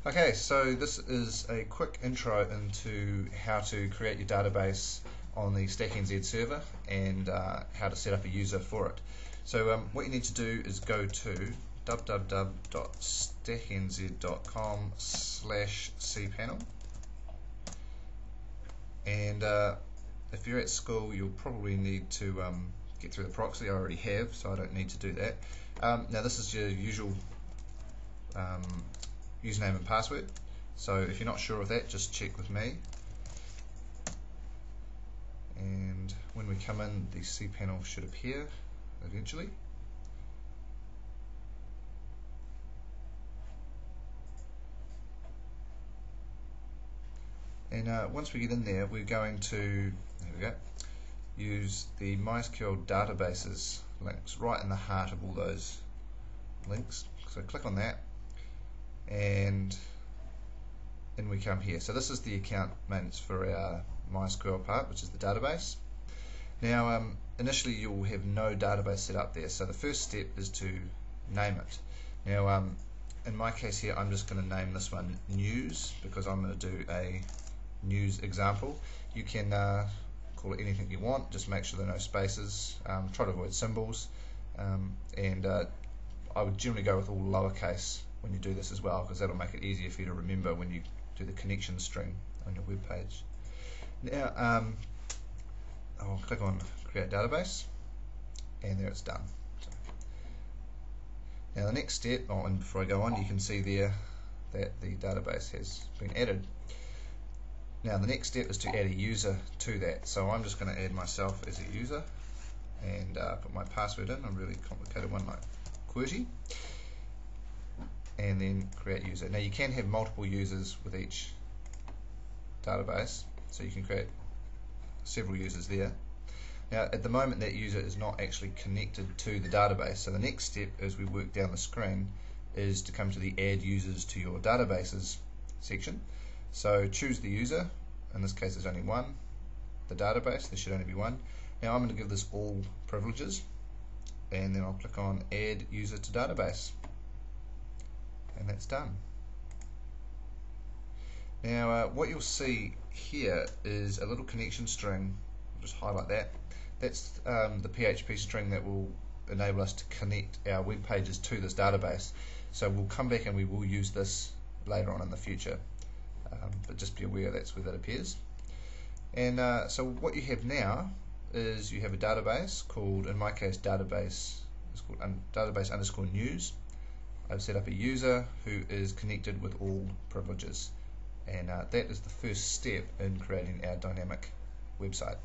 Okay, so this is a quick intro into how to create your database on the StackNZ server and how to set up a user for it. So what you need to do is go to www.stacknz.com/cpanel, and if you're at school you'll probably need to get through the proxy. I already have, so I don't need to do that. Now this is your usual username and password, so if you're not sure of that, just check with me. And when we come in, the cpanel should appear eventually. And once we get in there, we're going to, there we go, use the MySQL databases links right in the heart of all those links. So click on that, and in we come here. So this is the account maintenance for our MySQL part, which is the database. Now initially you'll have no database set up there, so the first step is to name it. Now in my case here, I'm just going to name this one news, because I'm going to do a news example. You can call it anything you want, just make sure there are no spaces, try to avoid symbols, and I would generally go with all lowercase when you do this as well, because that'll make it easier for you to remember when you do the connection string on your web page. Now I'll click on create database, and there it's done. Now the next step, and before I go on, you can see there that the database has been added. Now the next step is to add a user to that, so I'm just going to add myself as a user and put my password in, a really complicated one like QWERTY, and then create user. Now you can have multiple users with each database, so you can create several users there. Now at the moment that user is not actually connected to the database, so the next step as we work down the screen is to come to the add users to your databases section. So choose the user, in this case there's only one, the database, there should only be one. Now I'm going to give this all privileges, and then I'll click on add user to database, and that's done. Now what you'll see here is a little connection string. I'll just highlight that. That's the PHP string that will enable us to connect our web pages to this database. So we'll come back and we will use this later on in the future, but just be aware that's where that appears. And so what you have now is you have a database called, in my case, database _ news. I've set up a user who is connected with all privileges, and that is the first step in creating our dynamic website.